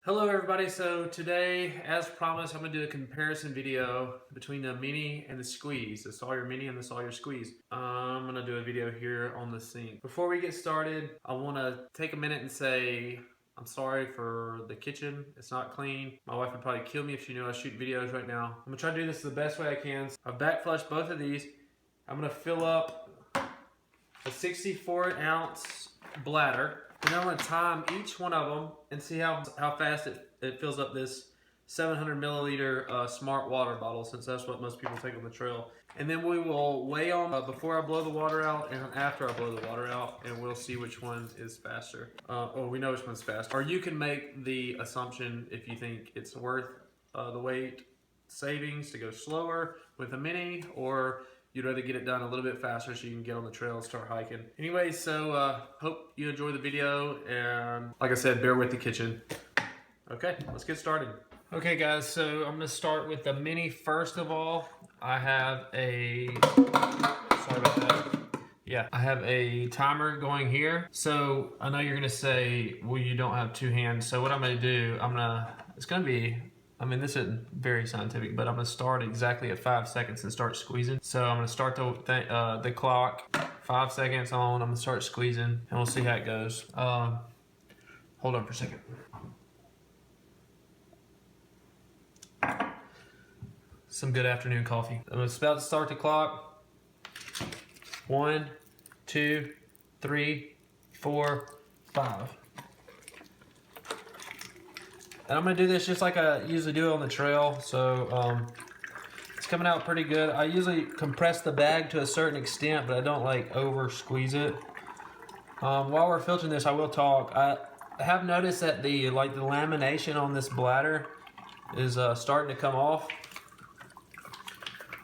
Hello everybody, so today, as promised, I'm going to do a comparison video between the Mini and the Squeeze, the Sawyer Mini and the Sawyer Squeeze. I'm going to do a video here on the sink. Before we get started, I want to take a minute and say I'm sorry for the kitchen. It's not clean. My wife would probably kill me if she knew I was shooting videos right now. I'm going to try to do this the best way I can. I've back flushed both of these. I'm going to fill up a 64-ounce bladder. And then I'm going to time each one of them and see how fast it fills up this 700 milliliter smart water bottle, since that's what most people take on the trail. And then we will weigh on before I blow the water out and after I blow the water out, and we'll see which one is faster. Or we know which one's faster. Or you can make the assumption if you think it's worth the weight savings to go slower with a Mini, or you'd rather get it done a little bit faster so you can get on the trail and start hiking. Anyway, so hope you enjoy the video, and like I said, bear with the kitchen. Okay, let's get started. Okay guys, so I'm gonna start with the Mini first of all. I have a, sorry about that. Yeah, I have a timer going here. So I know you're gonna say, well, you don't have two hands. So what I'm gonna do, it's gonna be, I mean, this isn't very scientific, but I'm gonna start exactly at 5 seconds and start squeezing. So I'm gonna start the clock, 5 seconds on, I'm gonna start squeezing, and we'll see how it goes. Hold on for a second. Some good afternoon coffee. I'm about to start the clock. 1, 2, 3, 4, 5. And I'm gonna do this just like I usually do on the trail, so it's coming out pretty good. I usually compress the bag to a certain extent, but I don't like over squeeze it. While we're filtering this, I will talk. I have noticed that the lamination on this bladder is starting to come off,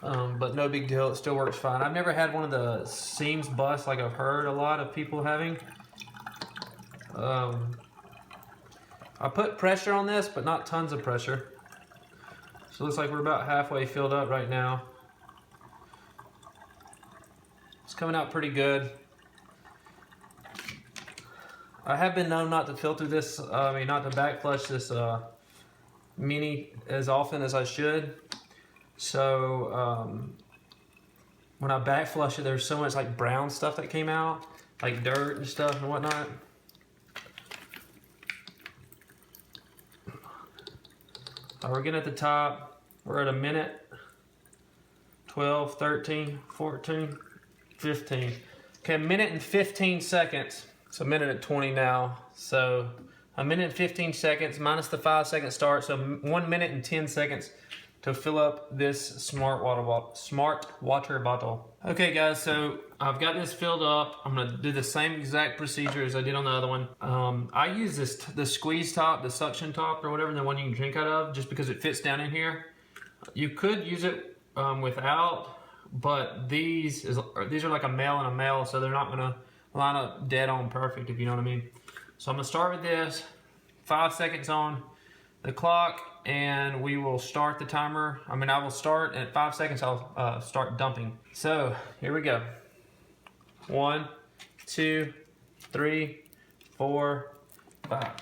but no big deal. It still works fine. I've never had one of the seams bust like I've heard a lot of people having. I put pressure on this, but not tons of pressure. So it looks like we're about halfway filled up right now. It's coming out pretty good. I have been known not to filter this, not to back flush this Mini as often as I should. So when I back flush it, there's so much like brown stuff that came out, like dirt and stuff and whatnot. We're getting at the top. We're at a minute, 12, 13, 14, 15. Okay, a minute and 15 seconds. It's a minute at 20 now. So a minute and 15 seconds minus the 5 second start. So 1 minute and 10 seconds to fill up this smart water bottle. Okay guys, so I've got this filled up. I'm gonna do the same exact procedure as I did on the other one. I use the squeeze top, the suction top or whatever, the one you can drink out of, just because it fits down in here. You could use it without, but these are like a male and a male, so they're not gonna line up dead on perfect, if you know what I mean. So I'm gonna start with this, 5 seconds on the clock, and we will start the timer. I will start at 5 seconds. I'll start dumping. So here we go. 1, 2, 3, 4, 5.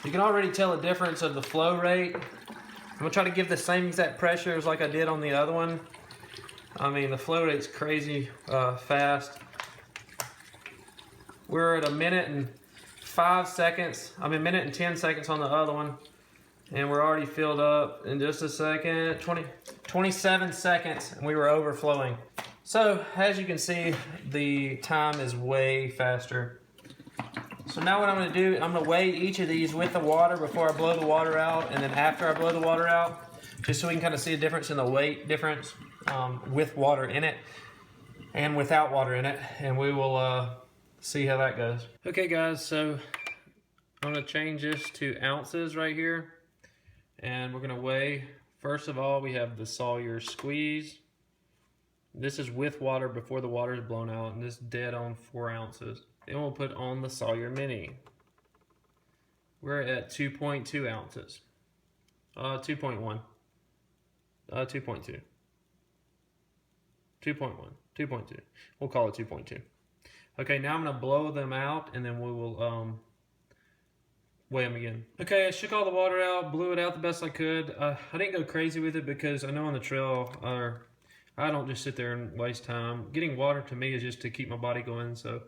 You can already tell a difference of the flow rate. I'm gonna try to give the same exact pressure as like I did on the other one. The flow rate's crazy fast. We're at a minute and 5 seconds. Minute and 10 seconds on the other one. And we're already filled up in just a second. 27 seconds, and we were overflowing. So, as you can see, the time is way faster. So now what I'm gonna do, I'm gonna weigh each of these with the water before I blow the water out, and then after I blow the water out, just so we can kind of see a difference in the weight difference with water in it and without water in it, and we will see how that goes. Okay guys, so I'm gonna change this to ounces right here, and we're gonna weigh. First of all, we have the SawyerSqueeze. This is with water before the water is blown out, and this is dead on 4 ounces. Then we'll put on the Sawyer Mini. We're at 2.2 ounces. 2.1. 2.2. 2.1. 2.2. We'll call it 2.2. Okay, now I'm gonna blow them out, and then we will weigh them again. Okay, I shook all the water out, blew it out the best I could. I didn't go crazy with it because I know on the trail, I don't just sit there and waste time. Getting water to me is just to keep my body going. So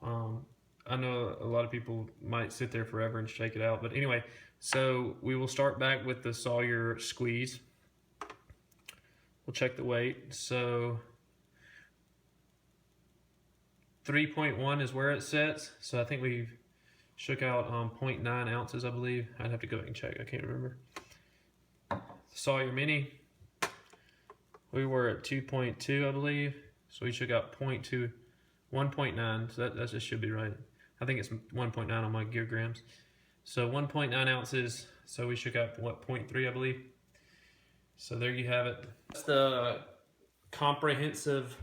I know a lot of people might sit there forever and shake it out. But anyway, so we will start back with the SawyerSqueeze. We'll check the weight. So 3.1 is where it sits. So I think we've shook out 0.9 ounces, I believe. I'd have to go back and check. I can't remember. Sawyer Mini, we were at 2.2, I believe. So we shook out 0.2, 1.9. So that just should be right. I think it's 1.9 on my gear grams. So 1.9 ounces. So we shook out what, 0.3, I believe. So there you have it. That's the comprehensive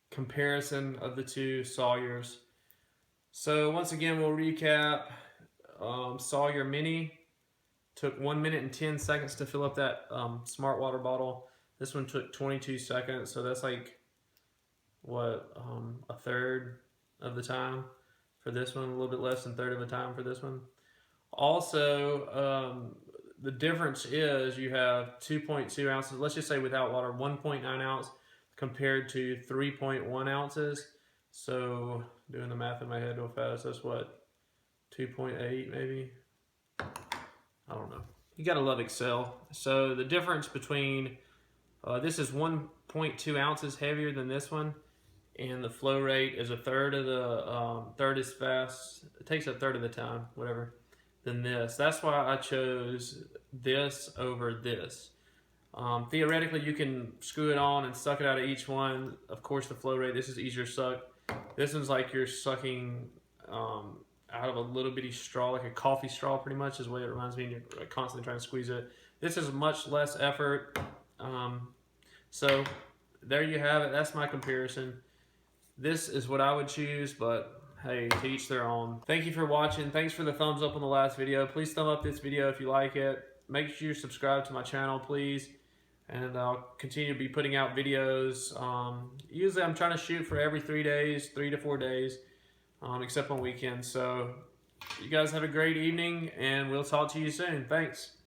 comparison of the two Sawyers. So once again, we'll recap. Sawyer Mini took 1 minute and 10 seconds to fill up that smart water bottle. This one took 22 seconds, so that's like what, a third of the time for this one, a little bit less than a third of the time for this one. Also, the difference is you have 2.2 ounces, let's just say without water, 1.9 ounce compared to 3.1 ounces. So doing the math in my head real fast, that's what, 2.8 maybe? I don't know. You gotta love Excel. So the difference between, this is 1.2 ounces heavier than this one, and the flow rate is a third of the, third as fast, it takes a third of the time, whatever, than this. That's why I chose this over this. Theoretically, you can screw it on and suck it out of each one. Of course, the flow rate, this is easier to suck. This one's like you're sucking out of a little bitty straw, like a coffee straw pretty much is the way it reminds me, and you're constantly trying to squeeze it. This is much less effort. So there you have it. That's my comparison. This is what I would choose, but hey, to each their own. Thank you for watching. Thanks for the thumbs up on the last video. Please thumb up this video if you like it. Make sure you subscribe to my channel, please. And I'll continue to be putting out videos. Usually I'm trying to shoot for every 3 days, 3 to 4 days, except on weekends. So you guys have a great evening, and we'll talk to you soon. Thanks.